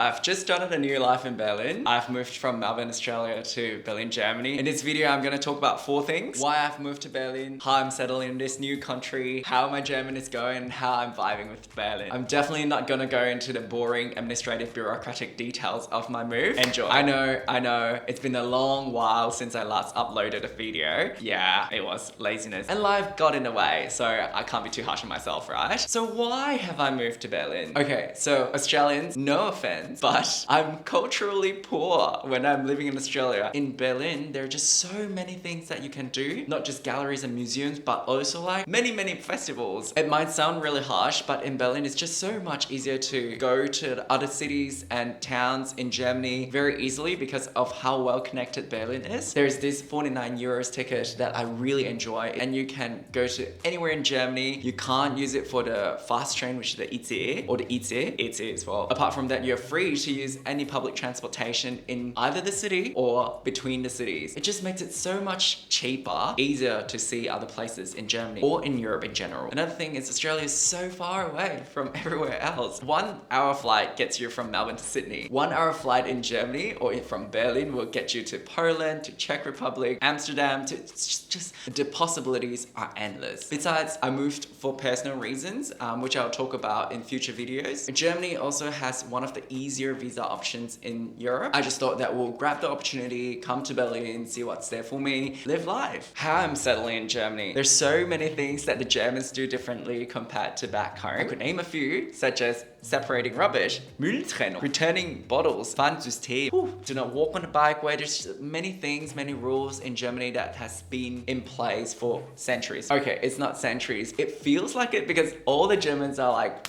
I've just started a new life in Berlin. I've moved from Melbourne, Australia to Berlin, Germany. In this video, I'm going to talk about 4 things. Why I've moved to Berlin, how I'm settling in this new country, how my German is going, and how I'm vibing with Berlin. I'm definitely not going to go into the boring administrative bureaucratic details of my move. Enjoy. I know, it's been a long while since I last uploaded a video. Yeah, it was laziness. And life got in the way, so I can't be too harsh on myself, right? So why have I moved to Berlin? Okay, so Australians, no offense, but I'm culturally poor when I'm living in Australia. In Berlin, there are just so many things that you can do, not just galleries and museums, but also like many festivals. It might sound really harsh, but in Berlin, it's just so much easier to go to other cities and towns in Germany very easily because of how well connected Berlin is. There's this 49 euros ticket that I really enjoy, and you can go to anywhere in Germany. You can't use it for the fast train, which is the ICE or the ICE as well. Apart from that, you're free to use any public transportation in either the city or between the cities. It just makes it so much cheaper, easier to see other places in Germany or in Europe in general. Another thing is Australia is so far away from everywhere else. 1 hour flight gets you from Melbourne to Sydney. 1 hour flight in Germany or from Berlin will get you to Poland, to Czech Republic, Amsterdam, to just the possibilities are endless. Besides, I moved for personal reasons, which I'll talk about in future videos. Germany also has one of the easier visa options in Europe. I just thought that we'll grab the opportunity, come to Berlin, see what's there for me, live life. How I'm settling in Germany. There's so many things that the Germans do differently compared to back home. I could name a few, such as separating rubbish, Mülltrennung, returning bottles, Pfandsystem, do not walk on the bikeway. There's many things, many rules in Germany that has been in place for centuries. Okay, it's not centuries. It feels like it because all the Germans are like,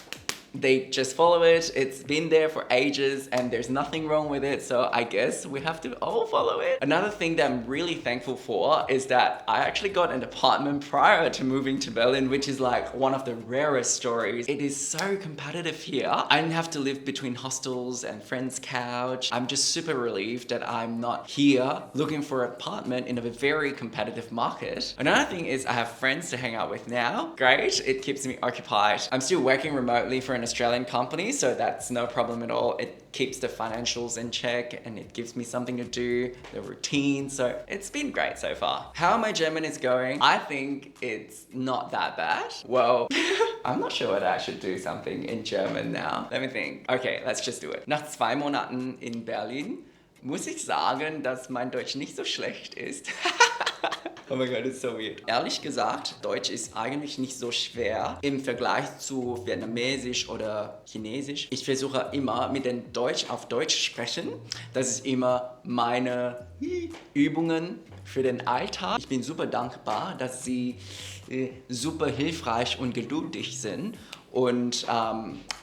they just follow it. It's been there for ages and there's nothing wrong with it. So I guess we have to all follow it. Another thing that I'm really thankful for is that I actually got an apartment prior to moving to Berlin, which is like one of the rarest stories. It is so competitive here. I didn't have to live between hostels and friends' couch. I'm just super relieved that I'm not here looking for an apartment in a very competitive market. Another thing is I have friends to hang out with now. Great, it keeps me occupied. I'm still working remotely for an Australian company, so that's no problem at all. It keeps the financials in check and it gives me something to do, the routine, so it's been great so far. How my German is going? I think it's not that bad. Well, I'm not sure whether I should do something in German now. Let me think. Okay, let's just do it. Nach 2 Monaten in Berlin muss ich sagen, dass mein Deutsch nicht so schlecht ist. Oh mein Gott, it's so weird. Ehrlich gesagt, Deutsch ist eigentlich nicht so schwer im Vergleich zu Vietnamesisch oder Chinesisch. Ich versuche immer mit dem Deutsch auf Deutsch sprechen. Das ist immer meine Übungen für den Alltag. Ich bin super dankbar, dass sie super hilfreich und geduldig sind. Und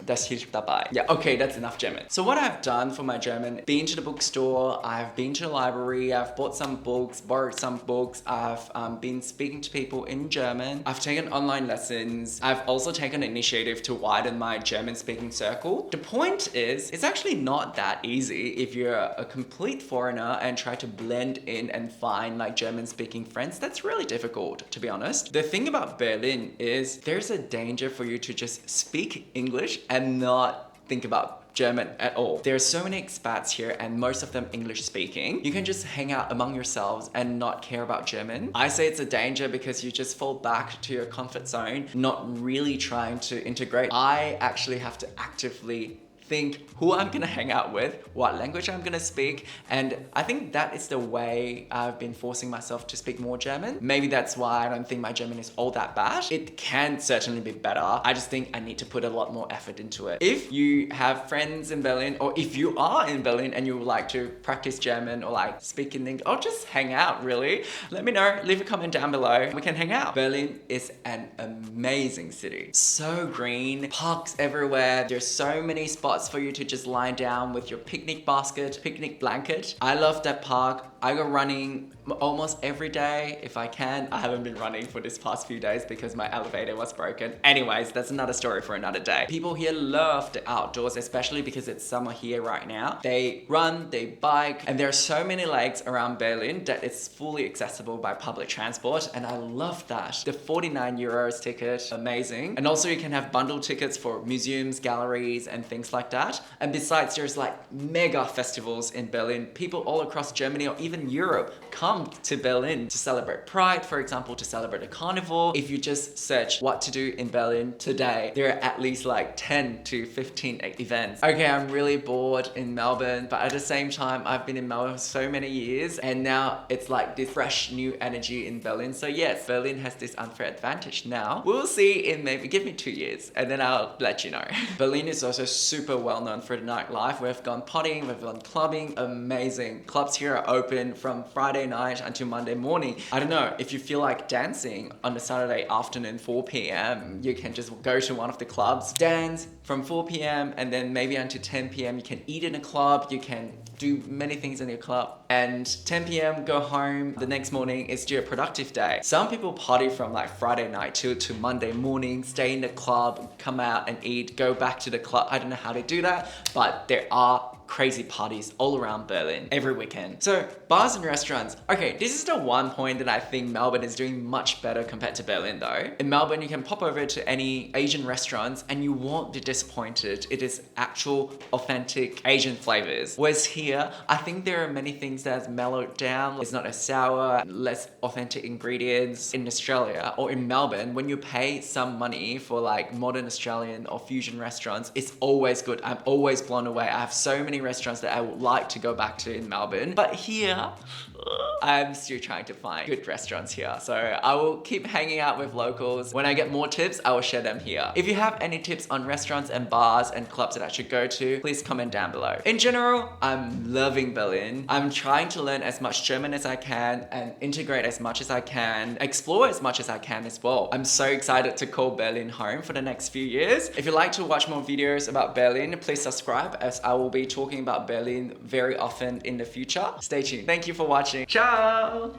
das hilft dabei. Yeah, okay, that's enough German. So what I've done for my German, been to the bookstore, I've been to the library, I've bought some books, borrowed some books, I've been speaking to people in German, I've taken online lessons, I've also taken initiative to widen my German speaking circle. The point is, it's actually not that easy if you're a complete foreigner and try to blend in and find like German speaking friends. That's really difficult, to be honest. The thing about Berlin is there's a danger for you to just speak English and not think about German at all. There are so many expats here and most of them English speaking. You can just hang out among yourselves and not care about German. I say it's a danger because you just fall back to your comfort zone, not really trying to integrate. I actually have to actively think who I'm gonna hang out with, what language I'm gonna speak, and I think that is the way I've been forcing myself to speak more German. Maybe that's why I don't think my German is all that bad. It can certainly be better. I just think I need to put a lot more effort into it. If you have friends in Berlin, or if you are in Berlin and you would like to practice German or like speak in English, or just hang out really, let me know, leave a comment down below. We can hang out. Berlin is an amazing city. So green, parks everywhere. There's so many spots for you to just lie down with your picnic basket, picnic blanket. I love that park. I go running almost every day if I can. I haven't been running for this past few days because my elevator was broken. Anyways, that's another story for another day. People here love the outdoors, especially because it's summer here right now. They run, they bike, and there are so many lakes around Berlin that it's fully accessible by public transport, and I love that. The 49 euros ticket, amazing. And also you can have bundle tickets for museums, galleries, and things like like that. And besides, there's like mega festivals in Berlin. People all across Germany or even Europe come to Berlin to celebrate Pride, for example, to celebrate a carnival. If you just search what to do in Berlin today, there are at least like 10 to 15 events. Okay, I'm really bored in Melbourne, but at the same time, I've been in Melbourne for so many years, and now it's like this fresh new energy in Berlin. So yes, Berlin has this unfair advantage now. We'll see in maybe, give me 2 years, and then I'll let you know. Berlin is also super well known for the nightlife. We've gone potting, we've gone clubbing, amazing. Clubs here are open from Friday night until Monday morning. I don't know, if you feel like dancing on a Saturday afternoon, 4 p.m, you can just go to one of the clubs, dance from 4 p.m, and then maybe until 10 p.m, you can eat in a club, you can do many things in your club, and 10 p.m, go home. The next morning is still a productive day. Some people party from like Friday night to Monday morning, stay in the club, come out and eat, go back to the club. I don't know how they do that, but there are crazy parties all around Berlin every weekend. So bars and restaurants. Okay, this is the one point that I think Melbourne is doing much better compared to Berlin though. In Melbourne, you can pop over to any Asian restaurants and you won't be disappointed. It is actual authentic Asian flavors. Whereas here, I think there are many things that has mellowed down. It's not as sour, less authentic ingredients. In Australia or in Melbourne, when you pay some money for like modern Australian or fusion restaurants, it's always good. I'm always blown away. I have so many restaurants that I would like to go back to in Melbourne, but here I'm still trying to find good restaurants here. So I will keep hanging out with locals. When I get more tips, I will share them here. If you have any tips on restaurants and bars and clubs that I should go to, please comment down below. In general, I'm loving Berlin. I'm trying to learn as much German as I can and integrate as much as I can, explore as much as I can as well. I'm so excited to call Berlin home for the next few years. If you'd like to watch more videos about Berlin, please subscribe, as I will be talking about Berlin very often in the future. Stay tuned. Thank you for watching. Ciao!